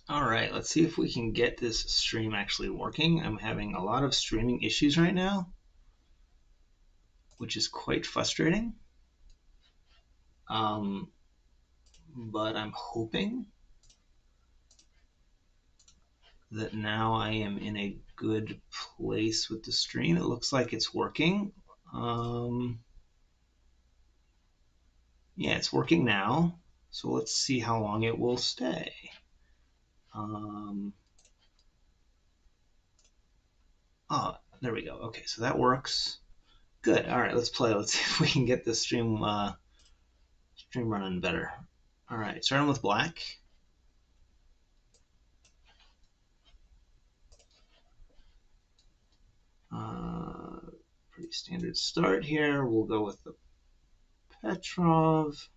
All right, let's see if we can get this stream actually working. I'm having a lot of streaming issues right now, which is quite frustrating. But I'm hoping that now I am in a good place with the stream. It looks like it's working. Yeah, it's working now. So let's see how long it will stay. Oh, there we go. Okay, so that works. Good. All right, let's play. Let's see if we can get this stream running better. All right, starting with black. Pretty standard start here. We'll go with the Petrov.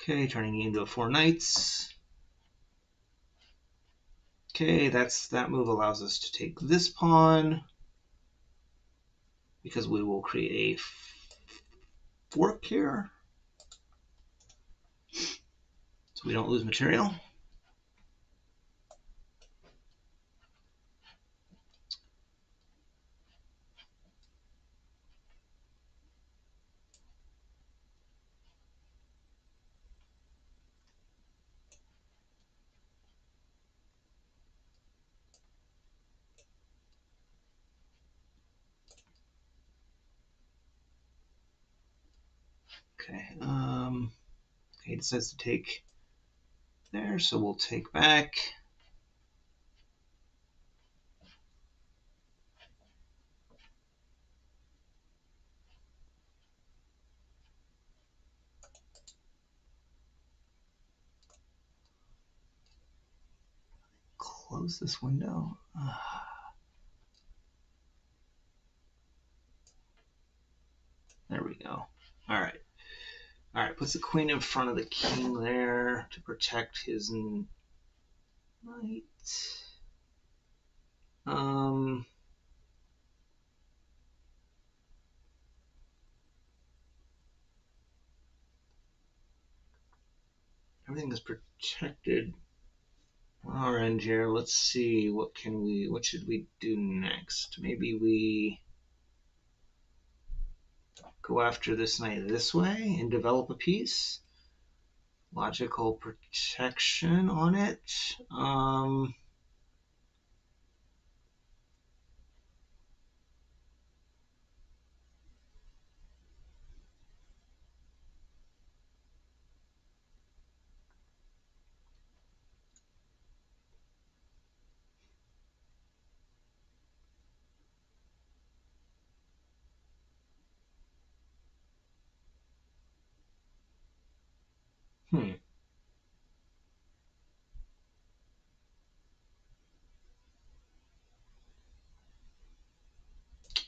Okay, turning into a 4 knights. Okay, that move allows us to take this pawn because we will create a fork here, so we don't lose material. Okay. He decides to take there, so we'll take back. Close this window. There we go. All right. All right, puts the queen in front of the king there to protect his knight. Everything is protected on our end here. Let's see, what should we do next? Maybe we go after this knight this way and develop a piece. Logical protection on it.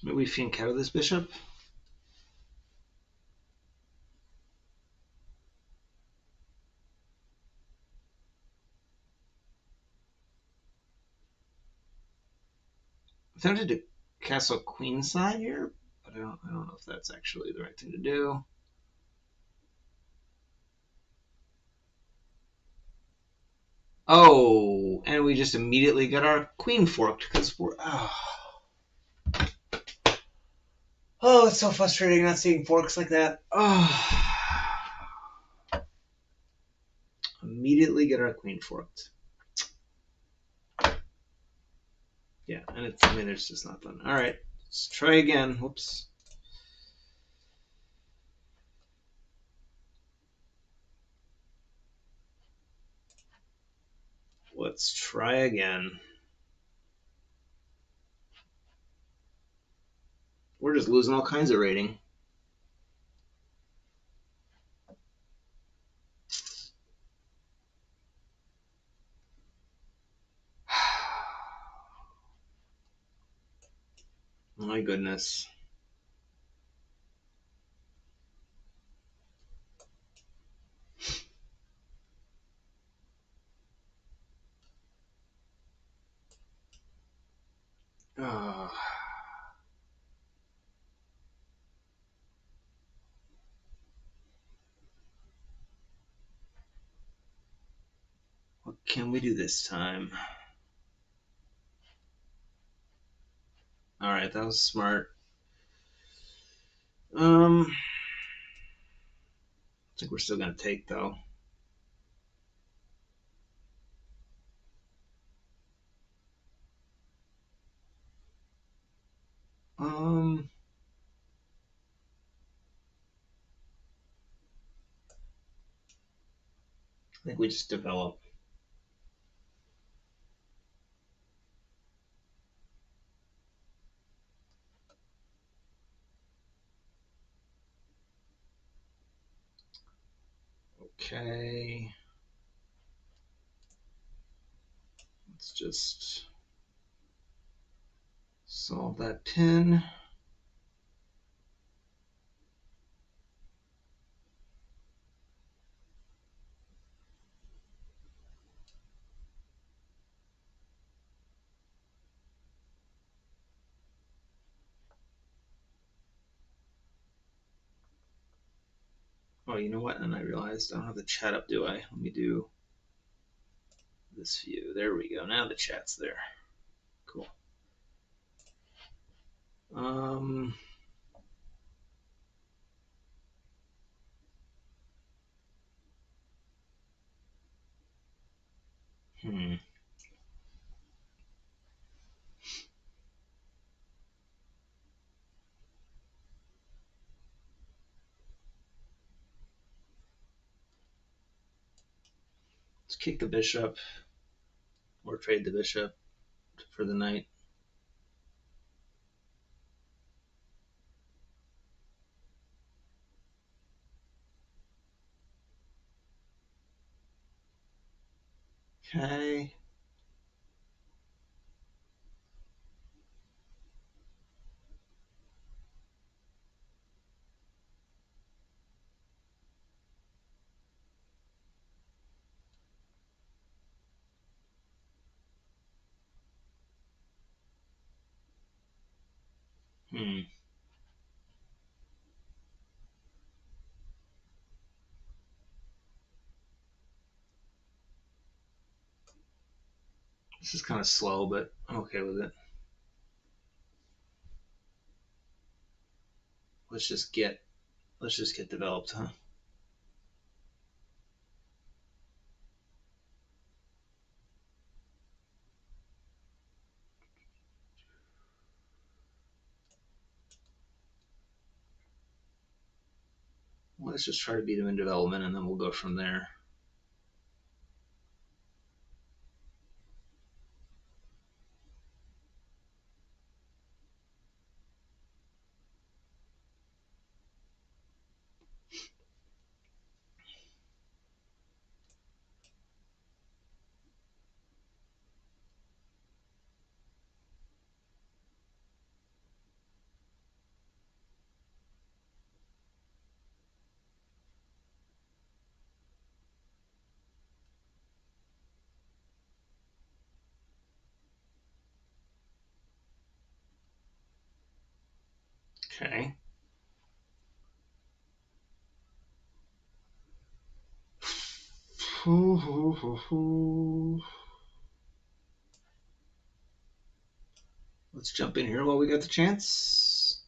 Maybe we fink out of this bishop. I'm tempted to castle queenside here, but I don't know if that's actually the right thing to do. Oh, and we just immediately got our queen forked because we're. Oh, it's so frustrating not seeing forks like that. Oh. Immediately get our queen forked. Yeah, and it's just not fun. All right, let's try again. Whoops. Let's try again. We're just losing all kinds of rating. My goodness. can we do this time? All right, that was smart. I think we're still gonna take though. Um, I think we just develop. Okay. Let's just solve that pin. Oh, you know what? And I realized I don't have the chat up, do I? Let me do this view. There we go. Now the chat's there. Cool. Um, hmm. Let's kick the bishop or trade the bishop for the knight. Okay. Hmm. This is kind of slow, but I'm okay with it. Let's just get developed, huh? Let's just try to beat them in development, and then we'll go from there. Okay. Let's jump in here while we got the chance.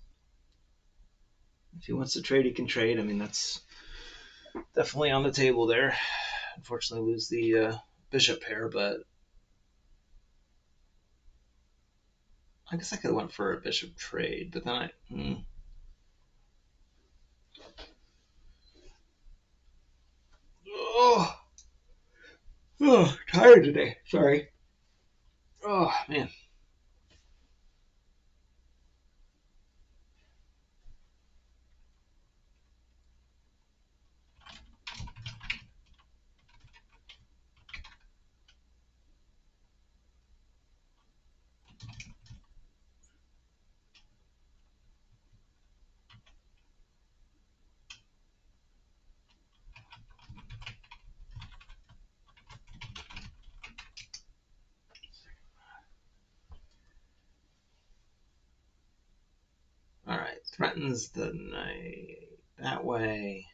If he wants to trade, he can trade. I mean, that's definitely on the table there. Unfortunately, lose the bishop pair, but I guess I could have went for a bishop trade, but then oh, tired today. Sorry. Oh man. All right, threatens the knight that way.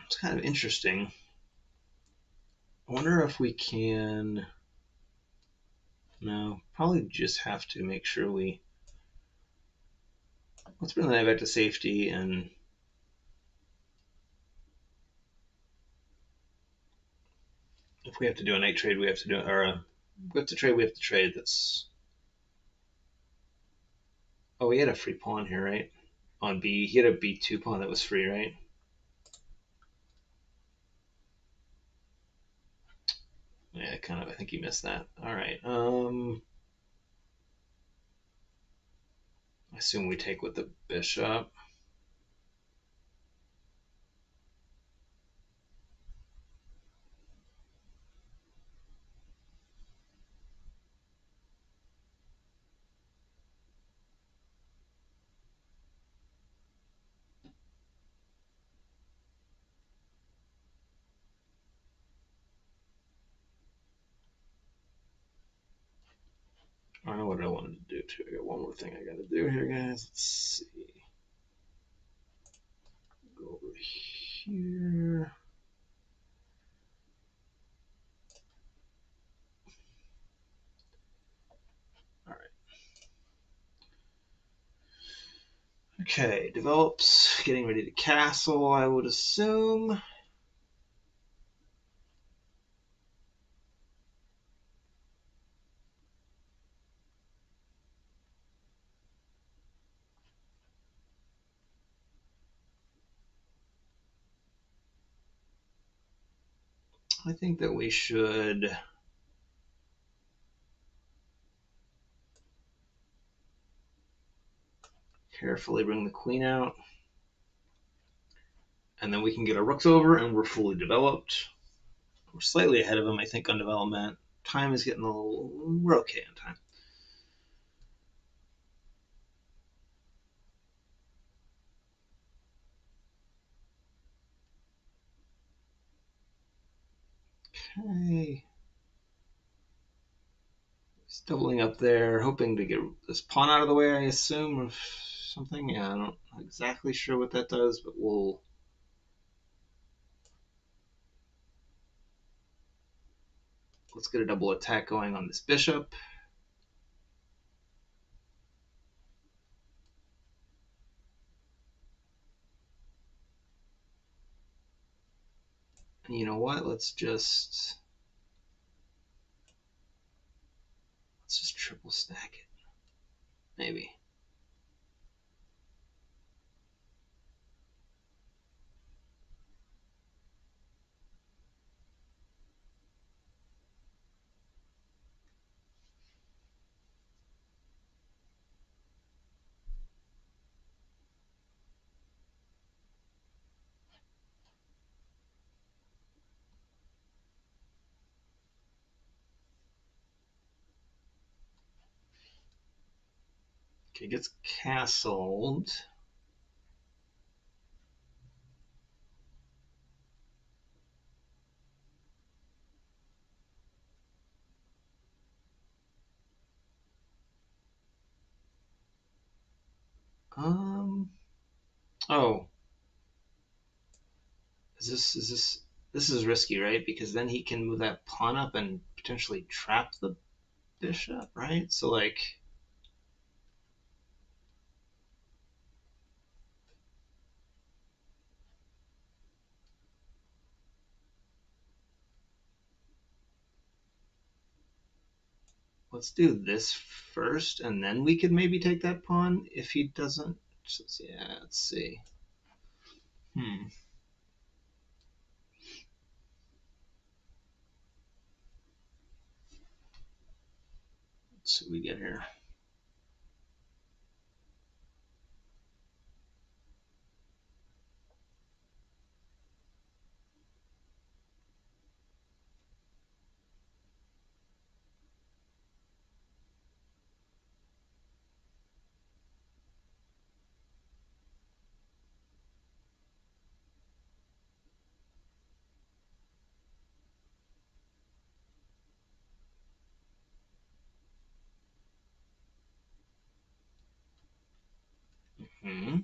It's kind of interesting. I wonder if we can. No, probably just have to make sure we. Let's bring the knight back to safety, and if we have to do a knight trade, we have to do it. Or we have to trade, we have to trade. That's. Oh, we had a free pawn here, right? On B, he had a B2 pawn that was free, right? Yeah, kind of. I think he missed that. All right. I assume we take with the bishop. I don't know what I wanted to do too. I got one more thing I got to do here, guys. Let's see. Go over here. All right. Okay, develops. Getting ready to castle, I would assume. I think that we should carefully bring the queen out. And then we can get our rooks over and we're fully developed. We're slightly ahead of them, I think, on development. Time is getting a little. We're okay on time. Okay. Just doubling up there, hoping to get this pawn out of the way, I assume, or something. Yeah, I'm not exactly sure what that does, but let's get a double attack going on this bishop. And you know what? Let's just triple stack it. Maybe. Okay, gets castled. Oh, this is risky, right? Because then he can move that pawn up and potentially trap the bishop, right? So like, let's do this first, and then we could maybe take that pawn if he doesn't. Yeah, let's see. Hmm. Let's see what we get here. Hmm.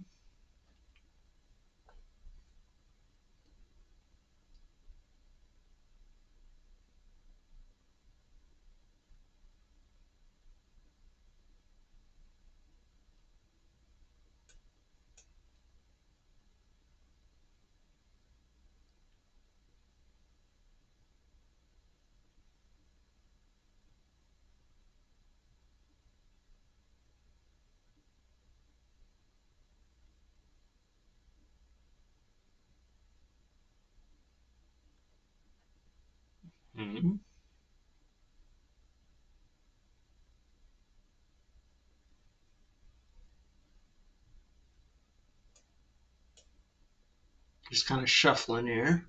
Hmm. Just kind of shuffling here.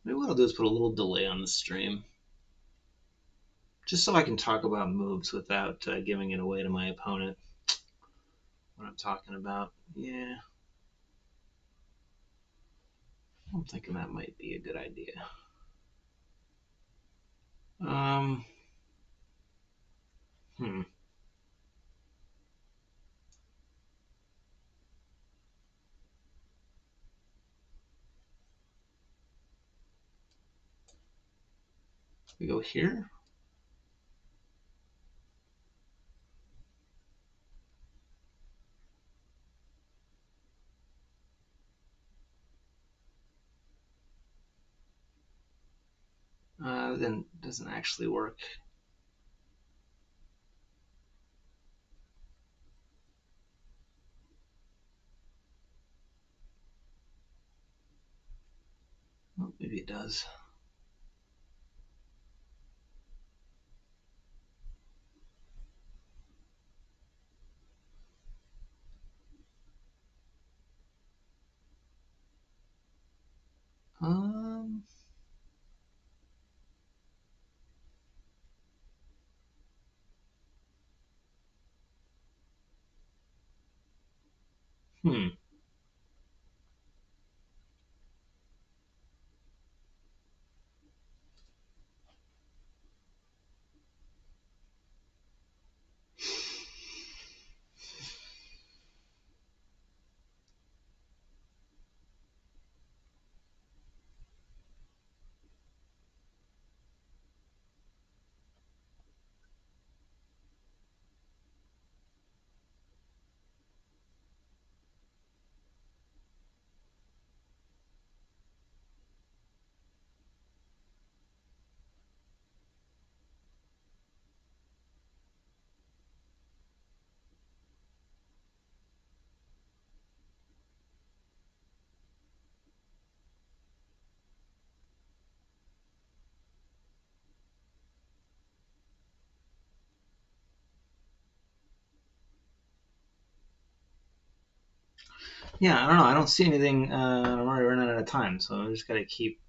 Maybe what I'll do is put a little delay on the stream, just so I can talk about moves without giving it away to my opponent. What I'm talking about. Yeah, I'm thinking that might be a good idea. Um. Hmm. We go here. Then it doesn't actually work. Well, maybe it does. Um. Hmm. Yeah, I don't know. I don't see anything. I'm already running out of time, so I just gotta keep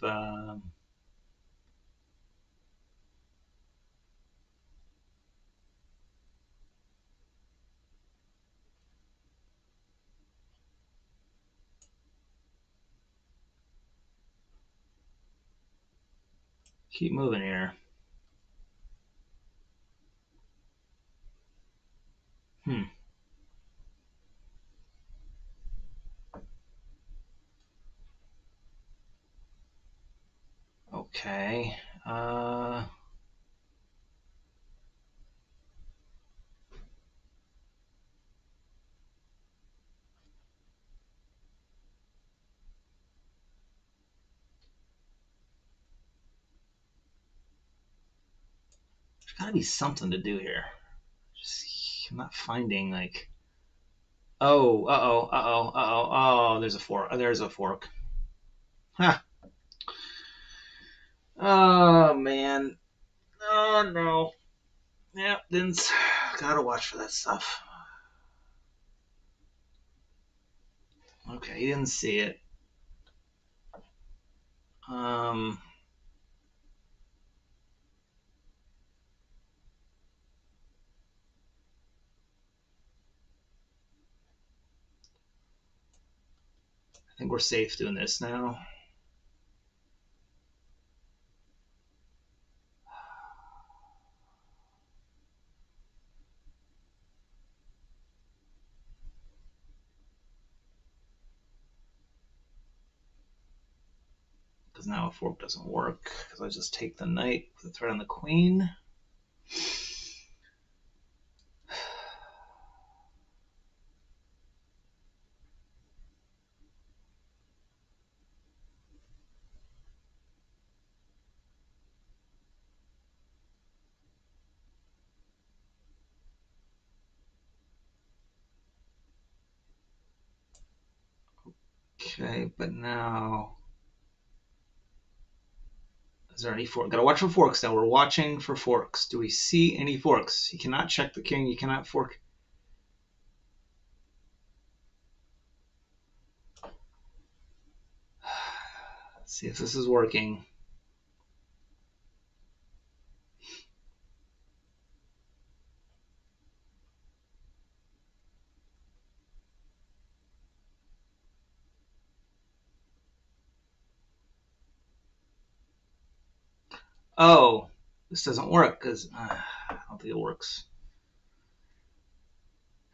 moving here. Hmm. Okay. There's gotta be something to do here. I'm not finding like. Oh. Uh oh. Uh oh. Uh oh. Oh. There's a fork. There's a fork. Ha. Oh man. Oh no. Yeah. Didn't. Gotta watch for that stuff. Okay. He didn't see it. Um. I think we're safe doing this now. Because now a fork doesn't work. Because I just take the knight with the threat on the queen. Okay, but now, is there any fork? Gotta watch for forks now. We're watching for forks. Do we see any forks? You cannot check the king. You cannot fork. Let's see if this is working. Oh, this doesn't work because I don't think it works.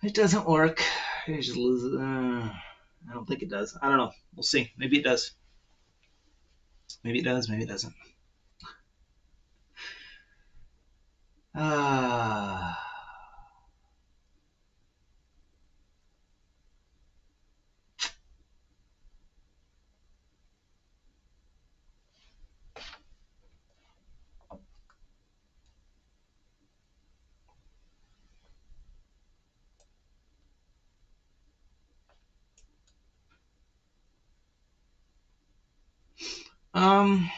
It doesn't work. I just lose it. I don't think it does. I don't know. We'll see. Maybe it does. Maybe it does. Maybe it doesn't. Ah. Um.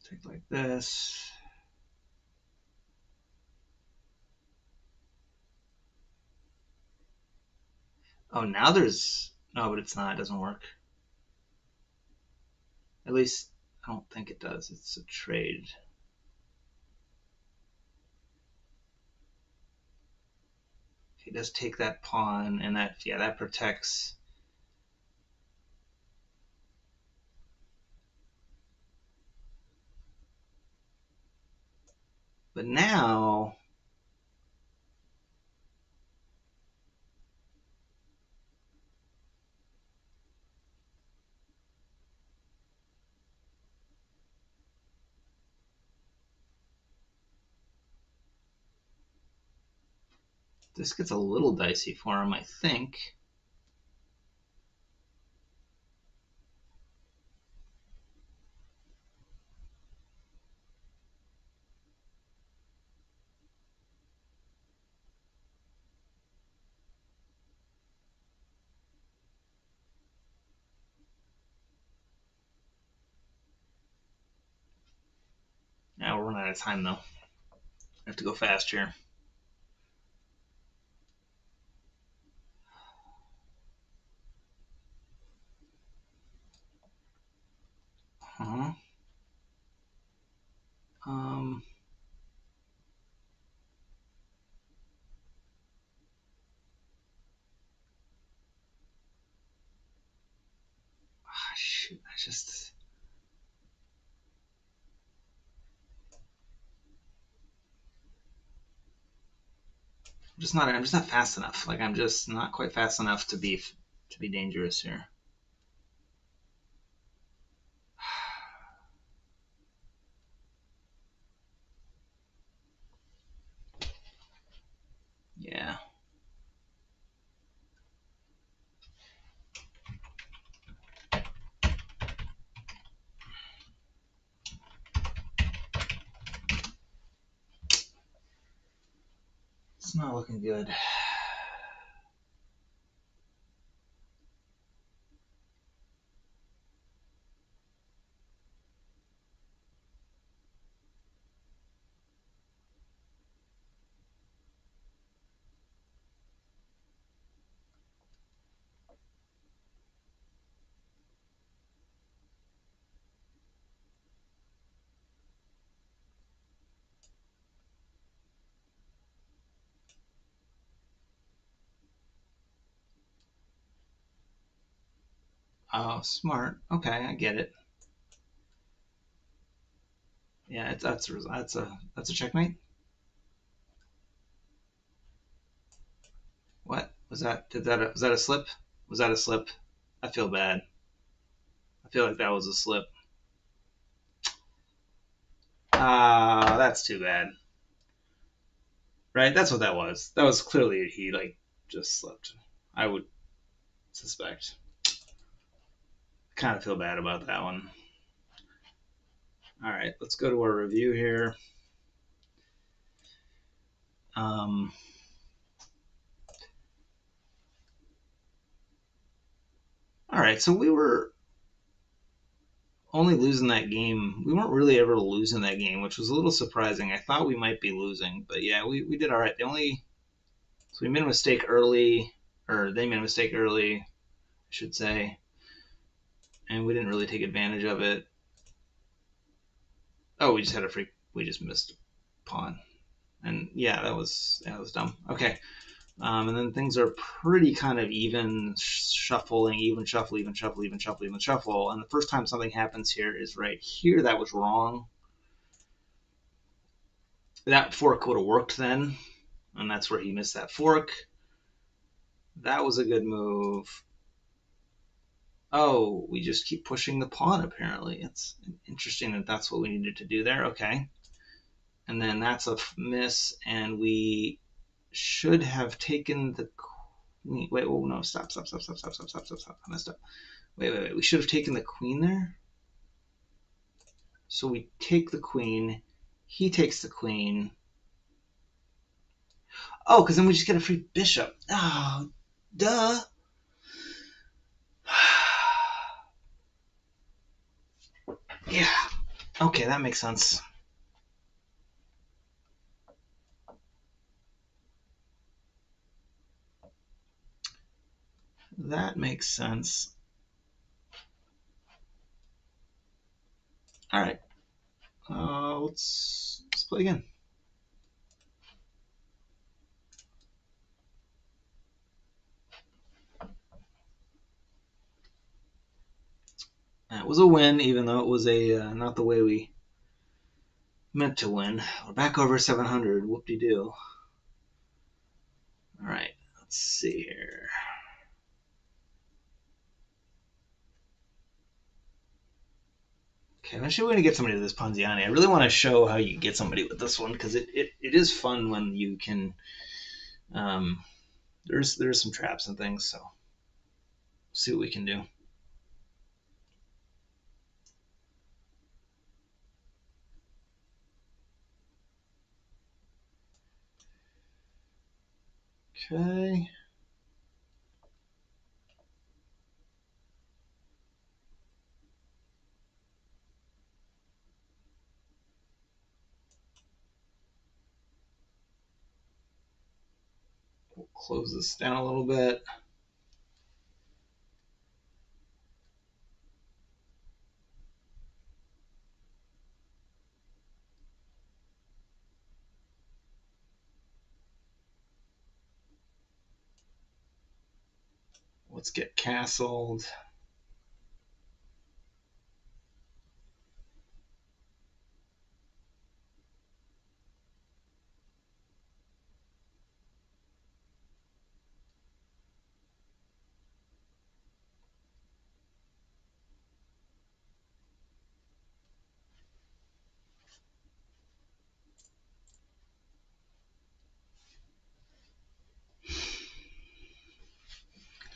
Take like this. Oh, now there's. No, but it's not. It doesn't work. At least I don't think it does. It's a trade. He does take that pawn, and that, yeah, that protects. But now, this gets a little dicey for him, I think. Now we're running out of time, though. I have to go fast here. Huh? Um. Shoot, I just. I'm just not fast enough. Like I'm just not quite fast enough to be dangerous here. Yeah. It's not looking good. Oh, smart. Okay, I get it. Yeah, that's a checkmate. What was that? Was that a slip? Was that a slip? I feel bad. I feel like that was a slip. Ah, that's too bad. Right? That's what that was. That was clearly he like just slipped. I would suspect. Kind of feel bad about that one. All right, let's go to our review here. Um, all right, so we were only losing that game. We weren't really ever losing that game, which was a little surprising. I thought we might be losing, but yeah, we did all right. So we made a mistake early, or they made a mistake early, I should say, and we didn't really take advantage of it. Oh, we just had a freak. We just missed a pawn, and yeah, that was dumb. Okay, and then things are pretty kind of even shuffling, even shuffle, even shuffle, even shuffle, even shuffle. And the first time something happens here is right here. That was wrong. That fork would have worked then, and that's where he missed that fork. That was a good move. Oh, we just keep pushing the pawn, apparently. It's interesting that that's what we needed to do there. Okay. And then that's a miss, and we should have taken the queen. Wait, oh no, stop. I messed up. Wait. We should have taken the queen there. So we take the queen. He takes the queen. Oh, because then we just get a free bishop. Oh, duh. Yeah. Okay, that makes sense. That makes sense. All right. Let's play again. That was a win, even though it was a not the way we meant to win. We're back over 700. Whoop-de-doo. All right. Let's see here. Okay, eventually we're going to get somebody to this Ponziani. I really want to show how you get somebody with this one because it is fun when you can. Um, there's some traps and things, so see what we can do. Okay. We'll close this down a little bit. Let's get castled.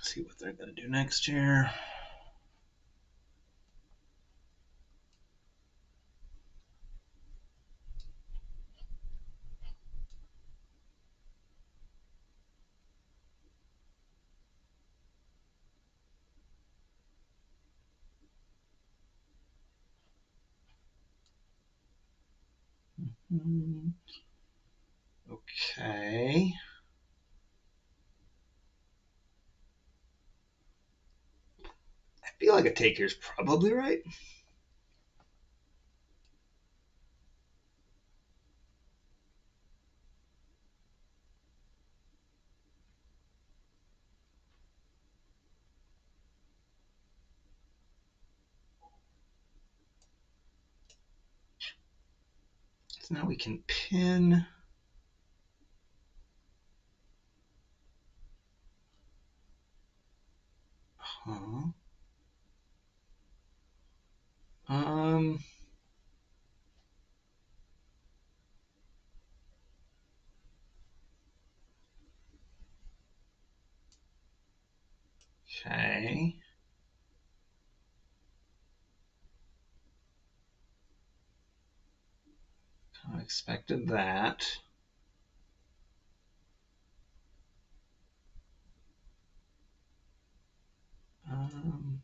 See what they're gonna do next here. Okay. I feel like a take here is probably right. So now we can pin. Huh. Um. Okay. I expected that. Um.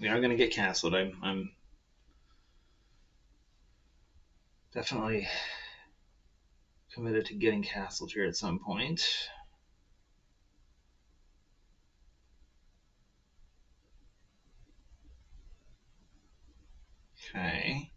We are going to get castled. I'm definitely committed to getting castled here at some point. Okay.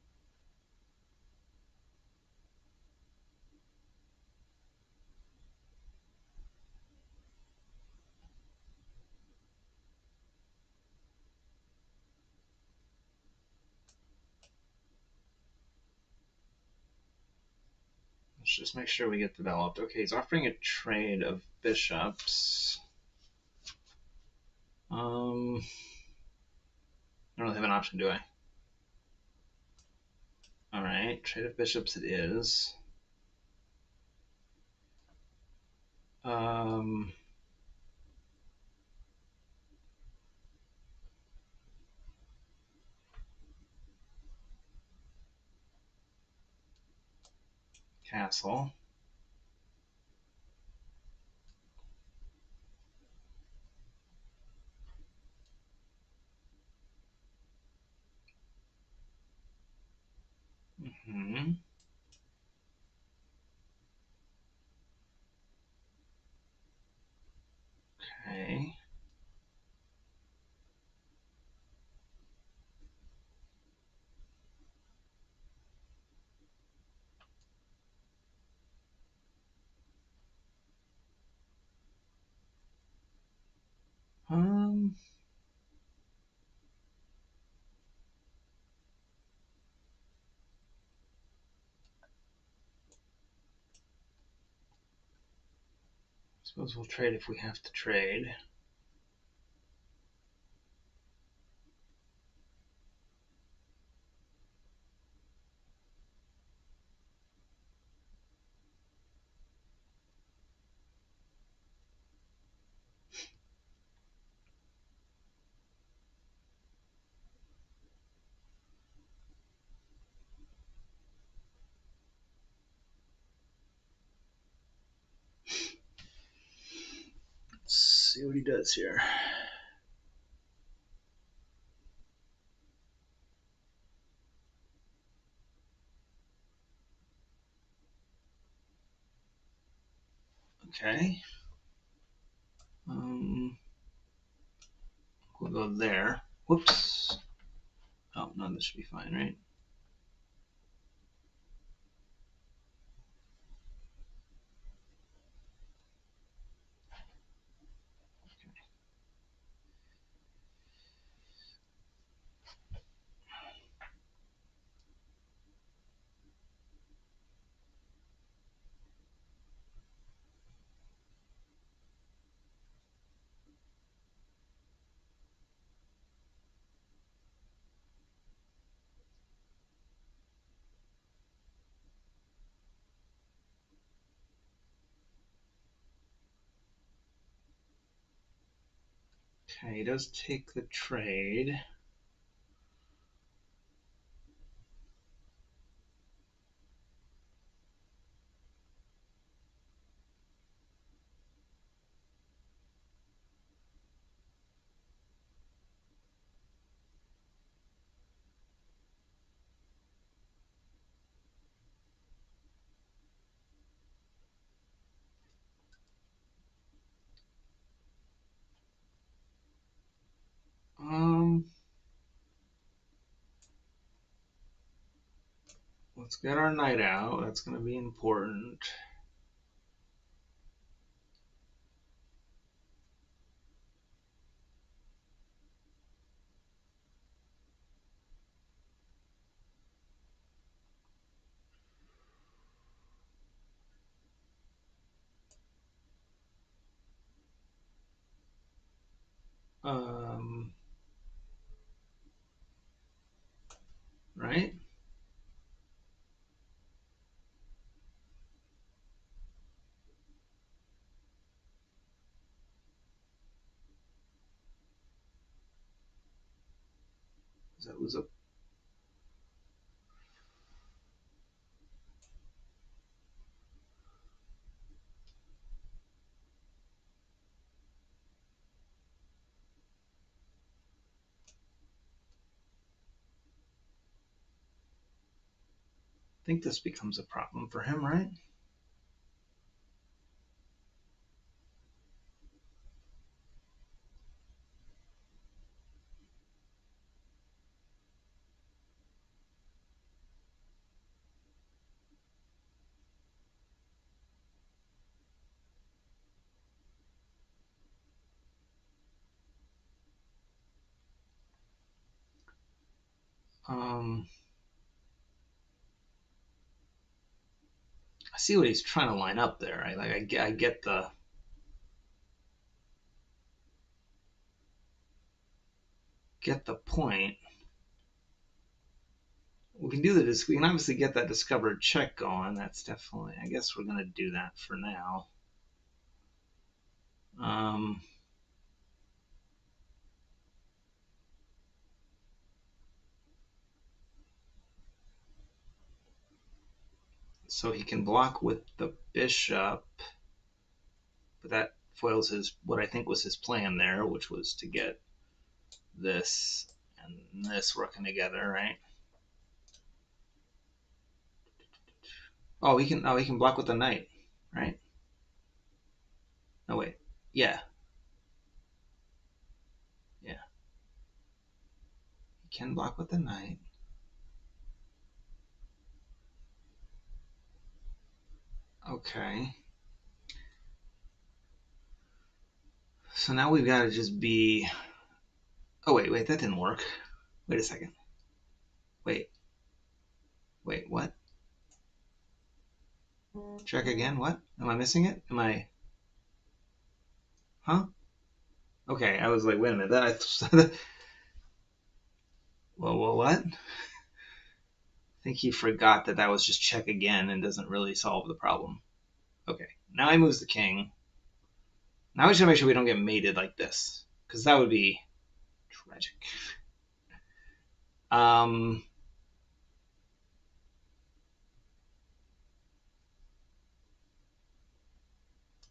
Let's just make sure we get developed. Okay, he's offering a trade of bishops. I don't really have an option, do I? All right, trade of bishops it is. Um, castle. Hmm. Okay. Um, suppose we'll trade if we have to trade. Let's see what he does here. Okay. We'll go there. Whoops. Oh, no, this should be fine, right? Okay, he does take the trade. Um, let's get our knight out. That's going to be important. Right? That was a. I think this becomes a problem for him, right? Um, I see what he's trying to line up there. Right? Like I get the point. We can do this. We can obviously get that discovered check going. That's definitely. I guess we're gonna do that for now. Um, so he can block with the bishop, but that foils his what I think was his plan there, which was to get this and this working together, right? Oh, he can. Oh, he can block with the knight, right? No wait. Yeah, yeah. He can block with the knight. Okay. So now we've got to just be. Oh wait, that didn't work. Wait a second. Wait, what? Check again. What? Am I missing it? Am I? Huh? Okay, I was like, wait a minute. That. Well, what? I think he forgot that was just check again and doesn't really solve the problem. Okay, now he moves the king. Now we should make sure we don't get mated like this, because that would be tragic. Um,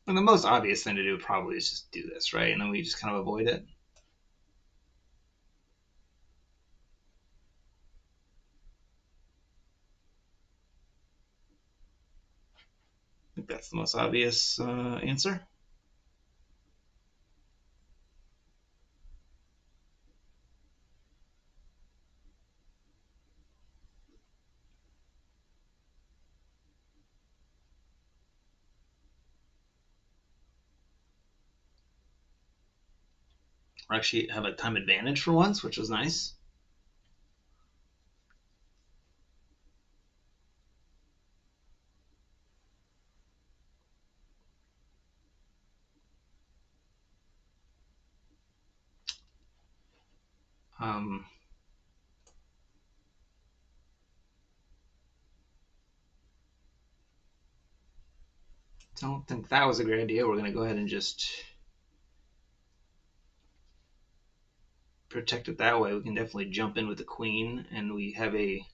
and the most obvious thing to do probably is just do this, right? And then we just kind of avoid it. I think that's the most obvious answer. We actually have a time advantage for once, which was nice. Um, don't think that was a great idea. We're going to go ahead and just protect it that way. We can definitely jump in with the queen, and we have a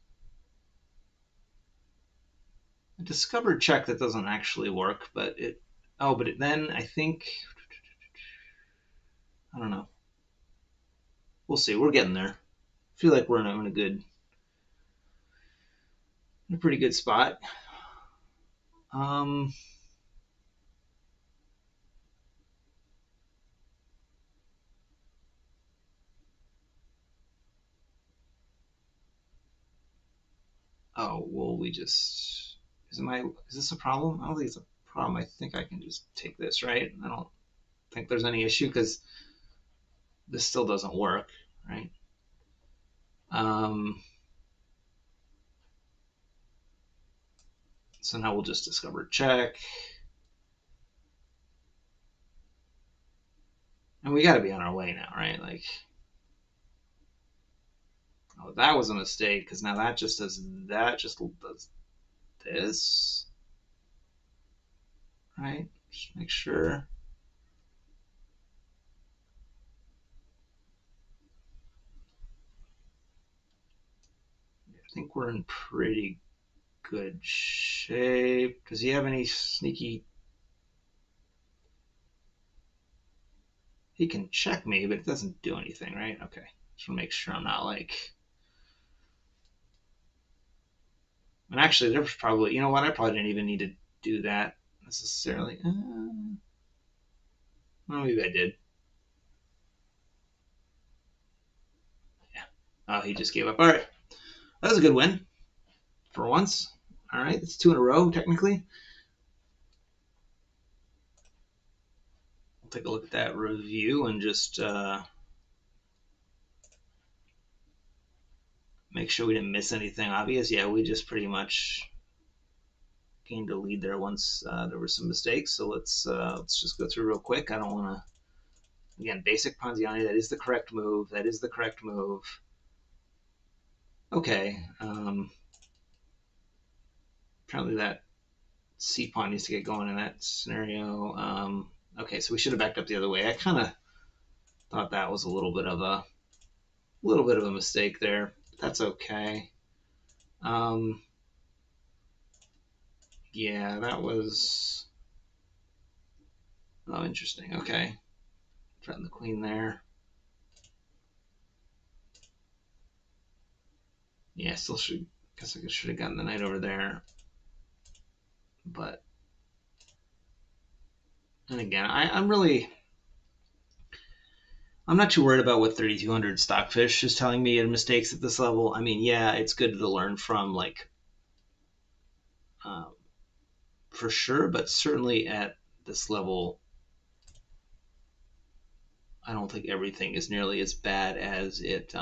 discovered check that doesn't actually work, but it. Oh, but then I think I don't know. We'll see. We're getting there. I feel like we're in a good, in a pretty good spot. Um. Oh well, we just. Is this a problem? I don't think it's a problem. I think I can just take this, right? I don't think there's any issue because this still doesn't work, right? Um. So now we'll just discover check. And we got to be on our way now, right? Like, oh, that was a mistake because now that just does this, right? Just make sure. I think we're in pretty good shape. Does he have any sneaky? He can check me, but it doesn't do anything, right? Okay. Just want to make sure I'm not like. And actually, there was probably, you know what? I probably didn't even need to do that necessarily. Well, maybe I did. Yeah. Oh, he just gave up. All right. That was a good win for once. All right. It's 2 in a row, technically. I'll take a look at that review and just make sure we didn't miss anything obvious. Yeah, we just pretty much gained a lead there once there were some mistakes. So let's just go through real quick. I don't want to. Again, basic Ponziani. That is the correct move. That is the correct move. Okay. Apparently that C pawn needs to get going in that scenario. Okay, so we should have backed up the other way. I kind of thought that was a little bit of a mistake there. That's okay. Yeah, that was interesting. Okay, threaten the queen there. Yeah, still should. Guess I should have gotten the knight over there, but and again, I'm not too worried about what 3200 Stockfish is telling me in mistakes at this level. I mean, yeah, it's good to learn from, like, um, for sure, but certainly at this level, I don't think everything is nearly as bad as it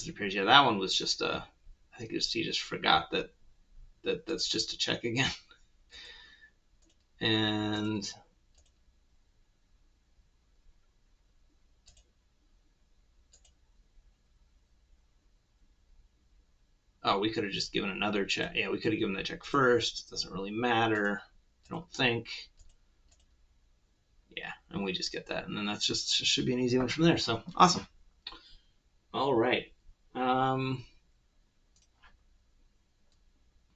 appears. Yeah, that one was just I think he just forgot that's just a check again, and oh, we could have just given another check. Yeah, we could have given that check first. It doesn't really matter. I don't think. Yeah, and we just get that, and then that's just should be an easy one from there. So awesome. All right. I'm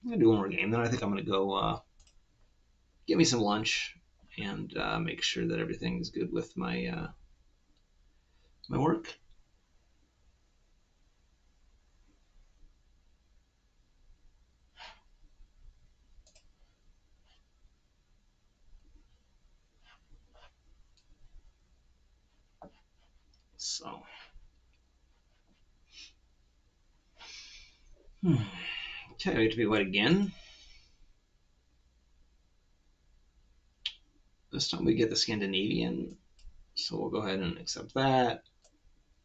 gonna do one more game. Then I think I'm gonna go get me some lunch and make sure that everything's good with my work. So, okay, we have to be white again. This time we get the Scandinavian, so we'll go ahead and accept that.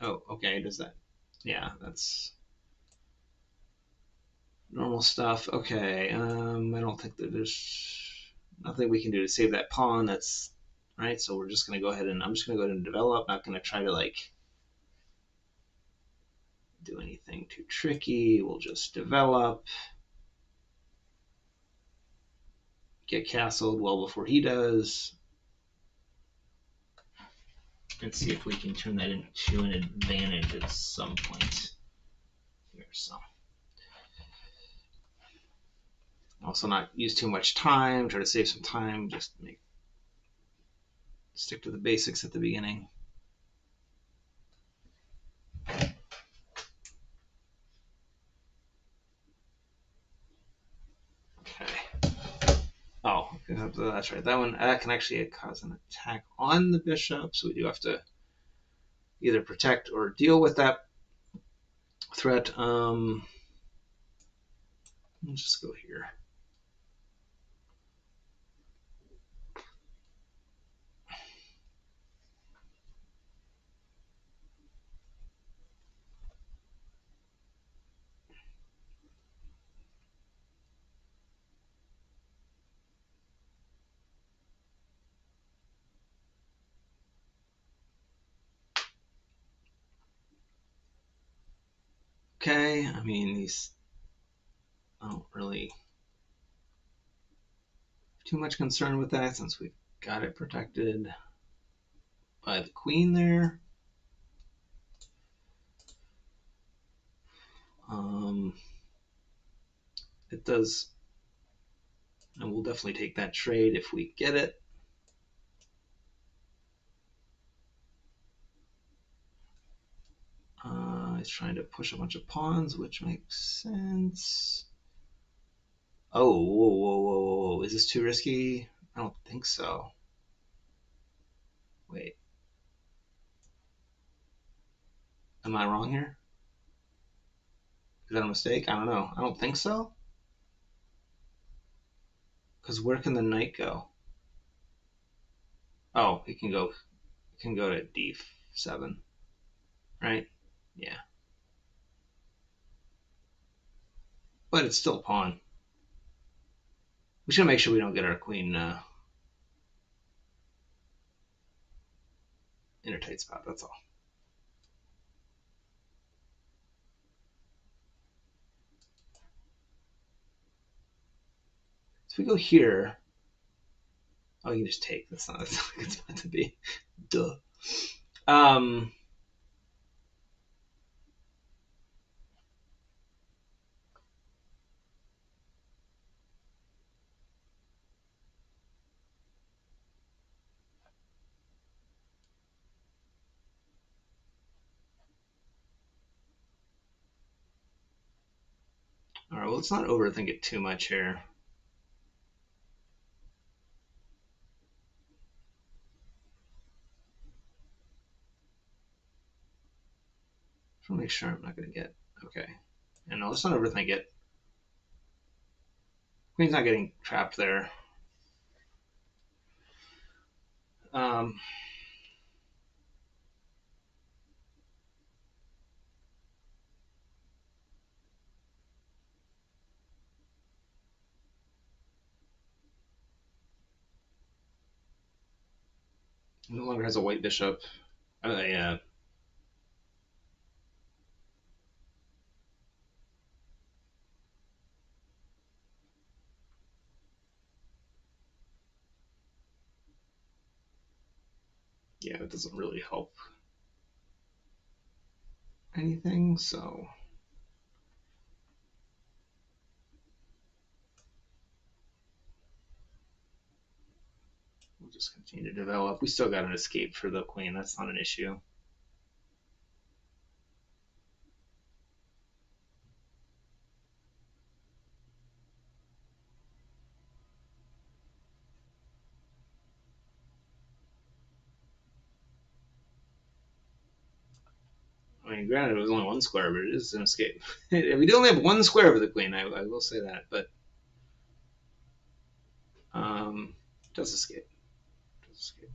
Oh, okay, does that? Yeah, that's normal stuff. Okay, I don't think that there's nothing we can do to save that pawn. That's right. So we're just gonna go ahead and I'm just gonna go ahead and develop. Not gonna try to like do anything too tricky. We'll just develop, get castled well before he does, and see if we can turn that into an advantage at some point here. So also not use too much time. Try to save some time. Just stick to the basics at the beginning. Okay. Oh, that's right. That can actually cause an attack on the bishop, so we do have to either protect or deal with that threat. Let's just go here. okay. I mean, I don't really have too much concern with that since we've got it protected by the queen there. It does, and we'll definitely take that trade if we get it. He's trying to push a bunch of pawns, which makes sense. Oh, whoa, whoa, whoa, whoa. Is this too risky? I don't think so. Wait. Am I wrong here? Is that a mistake? I don't know. I don't think so. Because where can the knight go? Oh, he can go to d7, right? Yeah. But it's still a pawn. We should make sure we don't get our queen in a tight spot, that's all. So if we go here, oh, you can just take. That's not like it's meant to be. Duh. Um, all right, well, let's not overthink it too much here. Just want to make sure I'm not going to get, okay. And no, let's not overthink it. Queen's not getting trapped there. Um, no longer has a white bishop. Yeah. Yeah, it doesn't really help anything, so we'll just continue to develop. We still got an escape for the queen. That's not an issue. I mean, granted, it was only one square, but it is an escape. We do only have one square for the queen. I will say that, but it does escape. It does escape.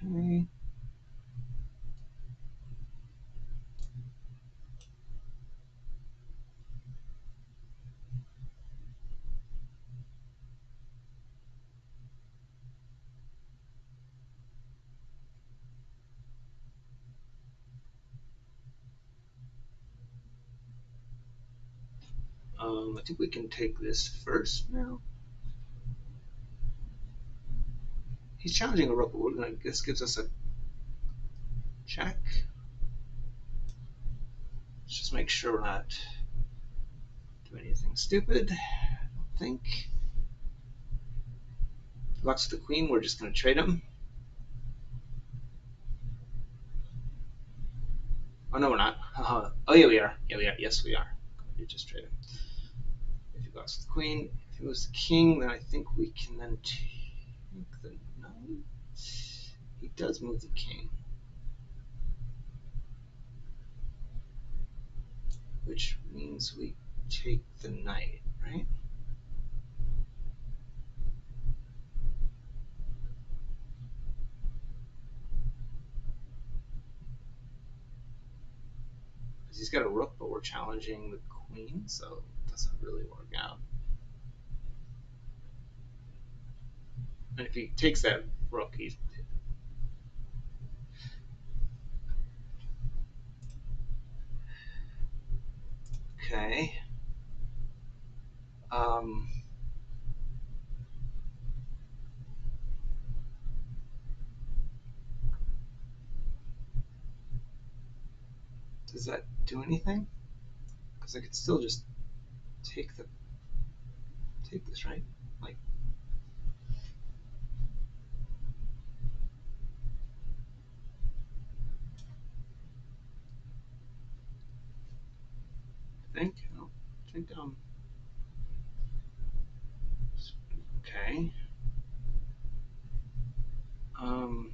Okay. I think we can take this first now. He's challenging a rook, but this gives us a check. Let's just make sure we're not doing anything stupid. I don't think. Blocks the queen, we're just going to trade him. Oh, no, we're not. Oh, yeah, we are. Yeah, we are. Yes, we are. We just trade him. If he blocks the queen, if he moves the king, then I think we can then take the knight. He does move the king, which means we take the knight, right? he's got a rook, but we're challenging the queen, so it doesn't really work out. And if he takes that rook, he's okay. Does that do anything? Because I could still just take this, right? Like, I don't think okay. Um,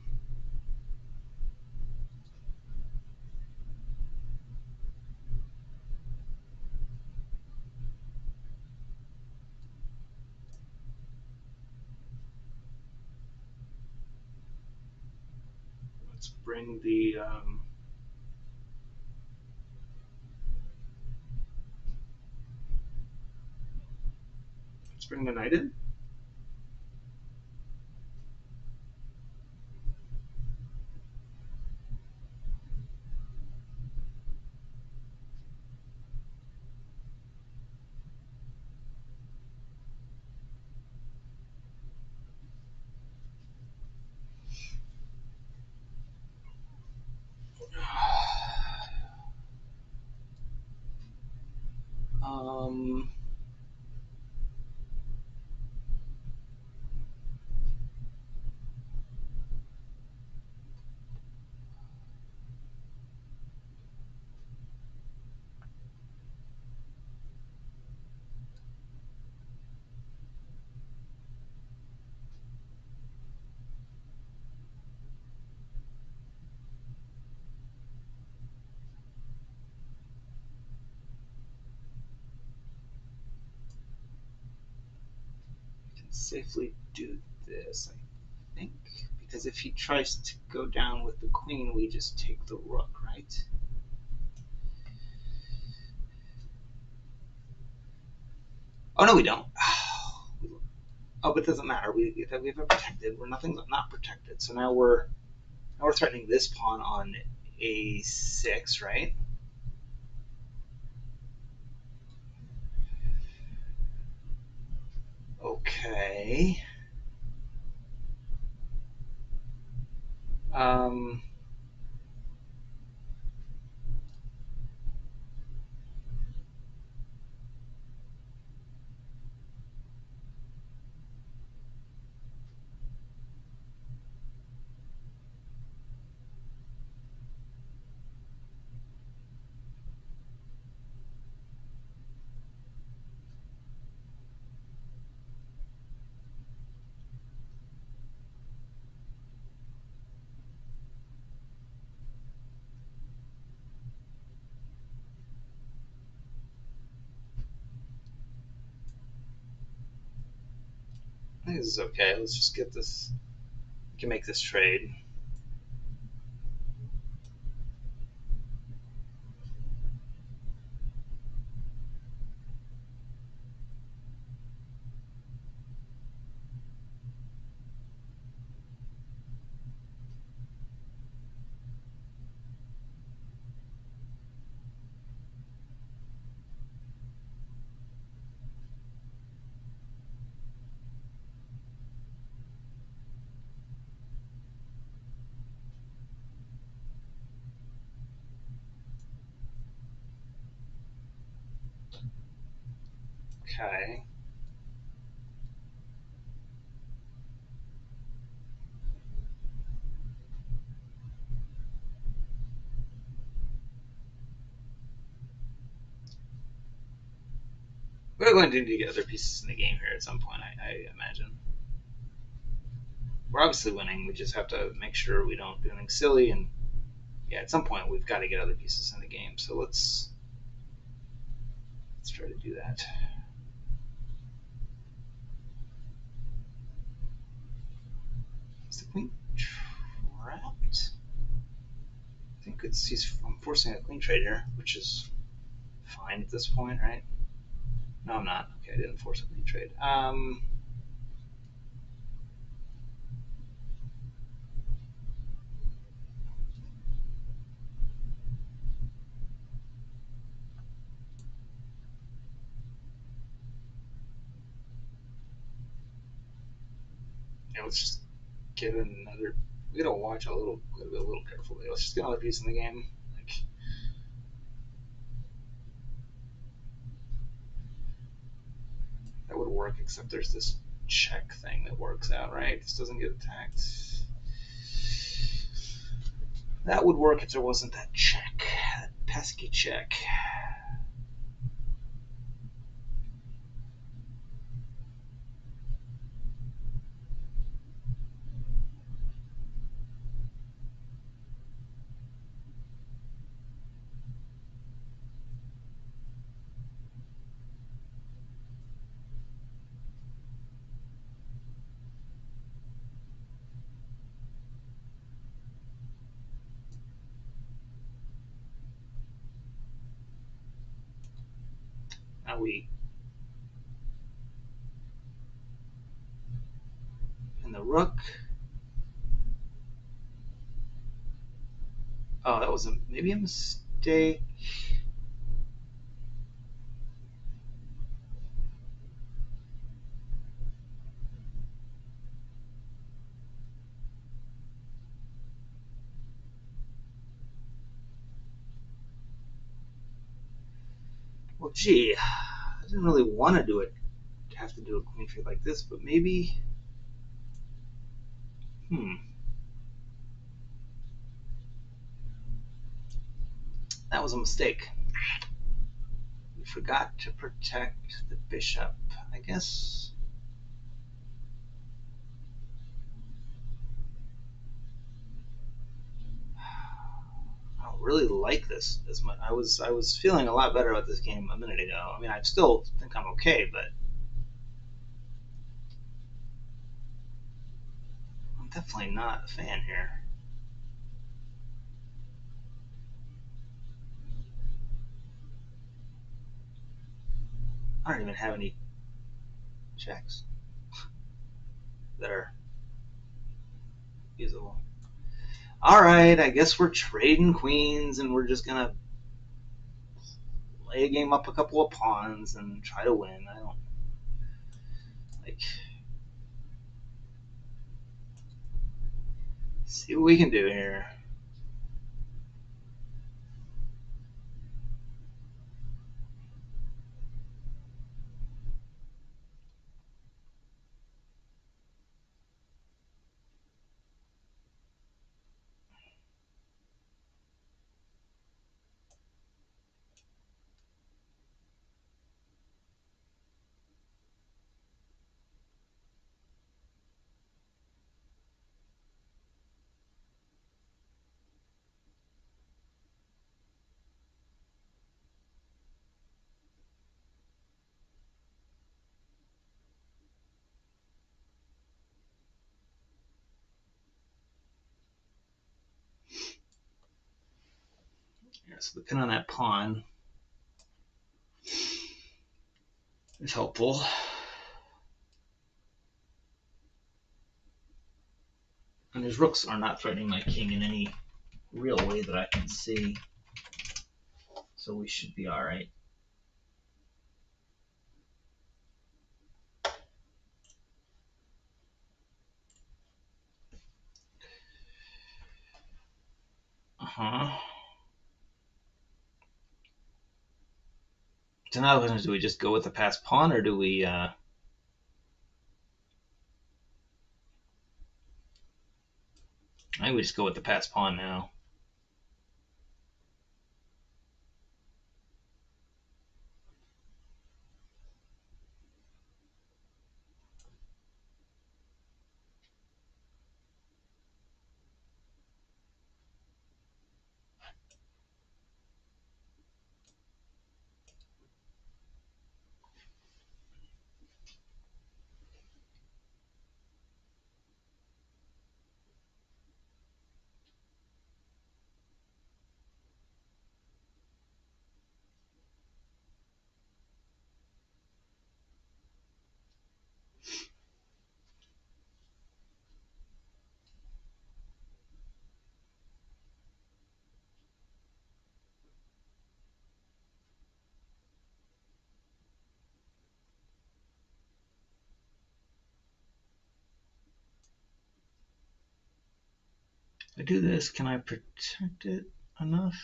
let's bring the knight in. Um, I can safely do this, I think, because if he tries to go down with the queen, we just take the rook, right? Oh no, we don't. Oh, but it doesn't matter. We have it protected. Nothing's not protected. So now we're threatening this pawn on a6, right? Okay. Um, I think this is okay. Let's just get this. We can make this trade. Okay. We're going to need to get other pieces in the game here at some point, I imagine. We're obviously winning. We just have to make sure we don't do anything silly. And yeah, at some point we've got to get other pieces in the game. So let's try to do that. Is the queen trapped? I think I'm forcing a clean trade here, which is fine at this point, right? No, I'm not. Okay, I didn't force a clean trade. Yeah, let's just get another. We gotta watch a little. We gotta be a little careful. Let's just get another piece in the game. Like, that would work, except there's this check thing that works out, right? This doesn't get attacked. That would work if there wasn't that check. That pesky check. Now we. And the rook. Oh, that was maybe a mistake. Well, gee, I didn't really want to do it. Have to do a queen trade like this, but maybe. That was a mistake. We forgot to protect the bishop. I guess. I don't really like this as much. I was feeling a lot better about this game a minute ago. I mean, I still think I'm okay, but I'm definitely not a fan here. I don't even have any checks that are usable. All right, I guess we're trading queens, and we're just gonna lay a game up a couple of pawns and try to win. I don't like. See what we can do here. Yeah, so the pin on that pawn is helpful. And his rooks are not threatening my king in any real way that I can see. So we should be all right. Uh-huh. So now the question is, do we just go with the passed pawn, or do we I think we just go with the passed pawn now. If I do this, can I protect it enough?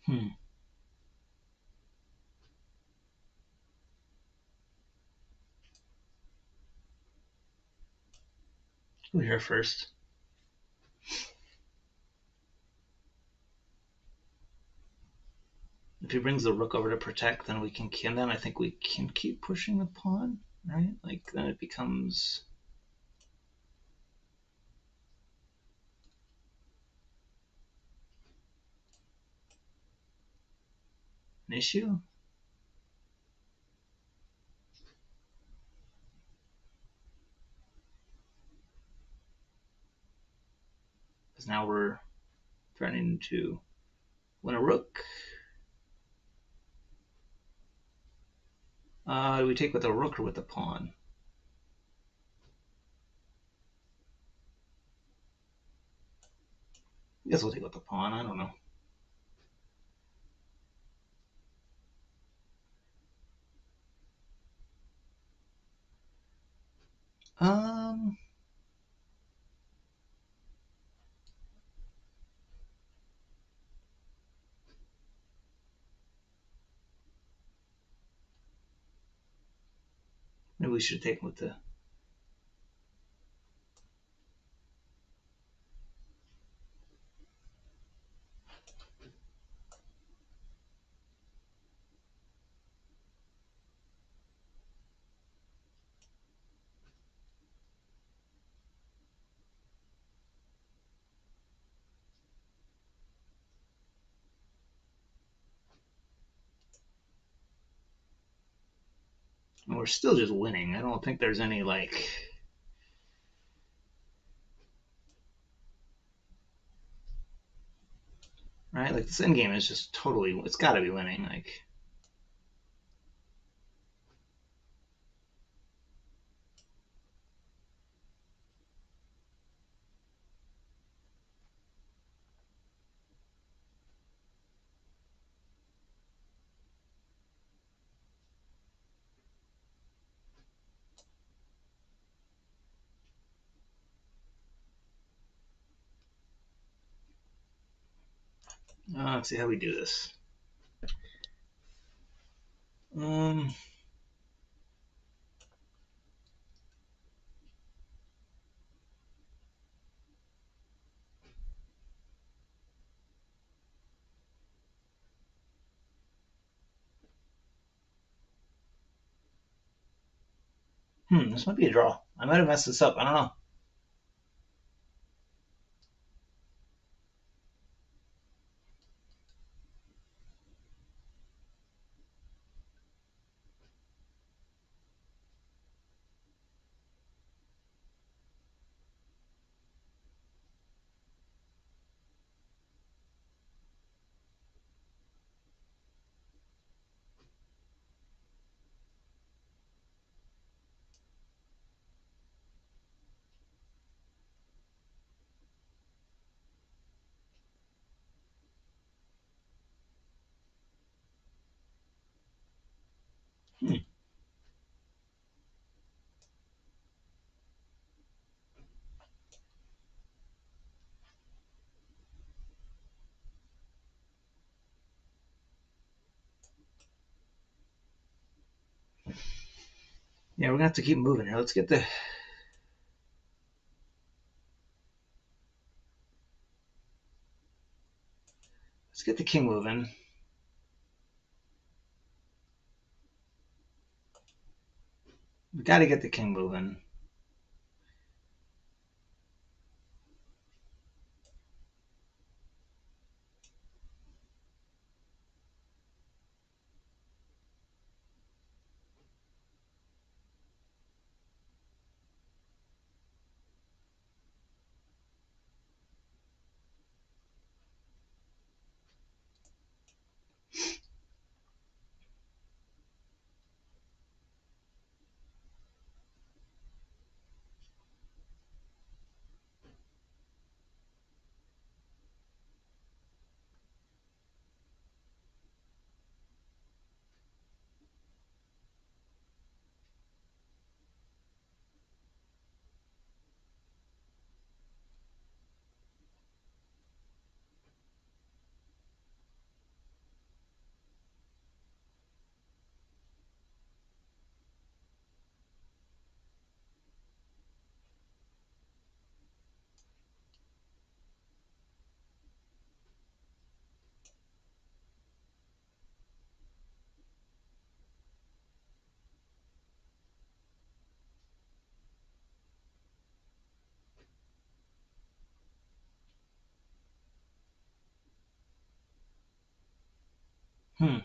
Hmm. Go here first. If he brings the rook over to protect, then we can. Then I think we can keep pushing the pawn, right? Like then it becomes an issue. Because now we're threatening to win a rook. Do we take with the rook or with the pawn? I guess we'll take with the pawn. I don't know. Um, Maybe we should take with the. We're still just winning. I don't think there's any like. Right, like this end game is just totally. It's got to be winning. Like. Let's see how we do this. Um, this might be a draw. I might have messed this up. I don't know. Hmm. Yeah, we're gonna have to keep moving here. Let's get the king moving. We got to get the king moving. Hmm.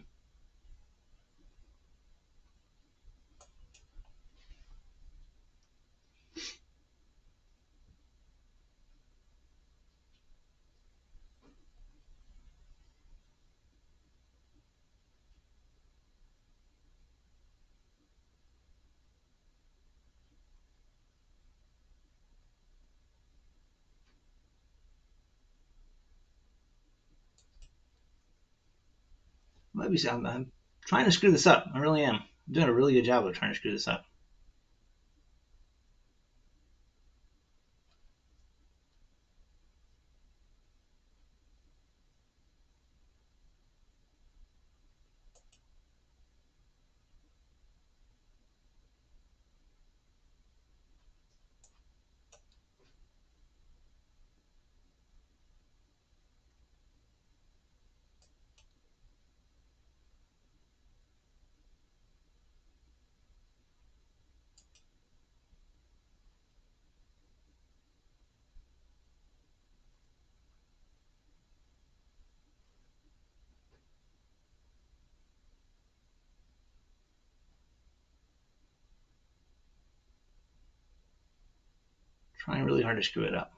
Maybe I'm trying to screw this up. I really am. I'm doing a really good job of trying to screw this up. Trying really hard to screw it up.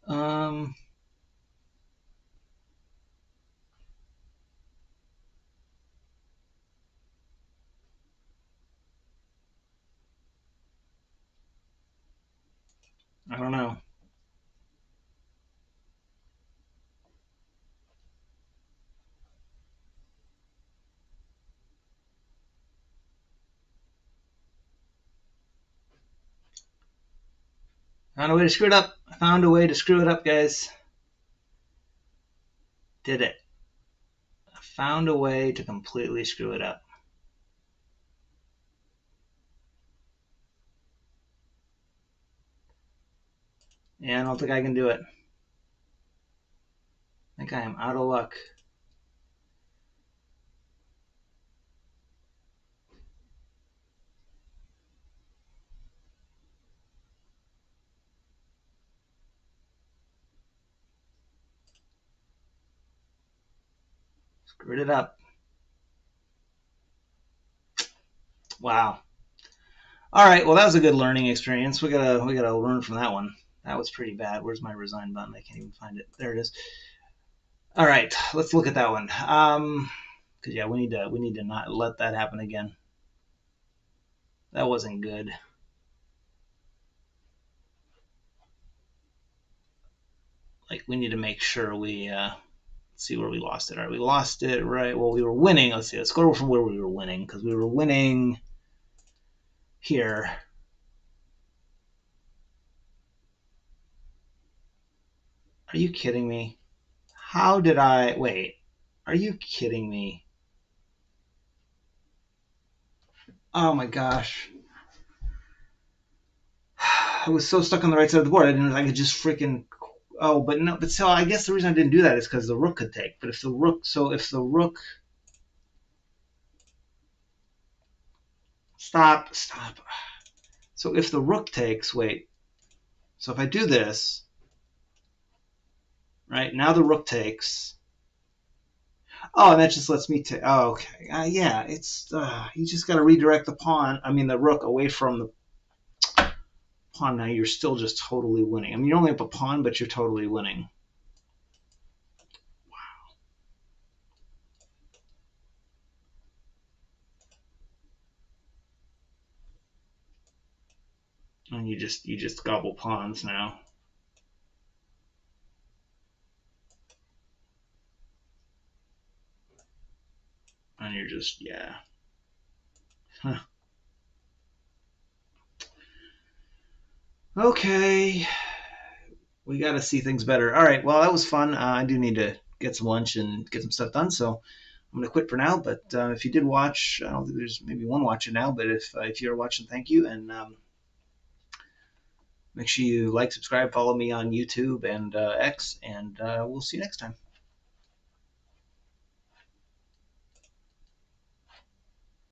Um, I don't know. Found a way to screw it up. I found a way to screw it up, guys. Did it. I found a way to completely screw it up. Yeah, I don't think I can do it. I think I am out of luck. Screwed it up. Wow. All right. Well, that was a good learning experience. We gotta learn from that one. That was pretty bad. Where's my resign button? I can't even find it. There it is. All right. Let's look at that one. Cause yeah, we need to not let that happen again. That wasn't good. Like we need to make sure we see where we lost it. All right, we lost it. Right. Well, we were winning. Let's see. Let's go from where we were winning because we were winning here. Are you kidding me? How did I wait? Are you kidding me? Oh my gosh. I was so stuck on the right side of the board. I didn't know I could just freaking. Oh, but no. But so I guess the reason I didn't do that is because the rook could take. But if the rook, so if the rook, stop. So if the rook takes, wait. So if I do this, right now the rook takes. Oh, and that just lets me take. Oh, okay. Yeah, it's you just got to redirect the pawn. I mean the rook away from the pawn. Now you're still just totally winning. I mean you're only up a pawn, but you're totally winning. And you just gobble pawns now, and you're just yeah. Huh. Okay, we got to see things better. All right, well that was fun. I do need to get some lunch and get some stuff done, so I'm going to quit for now. But if you did watch, I don't think there's maybe one watching now. But if you're watching, thank you, and make sure you like, subscribe, follow me on YouTube and X, and we'll see you next time.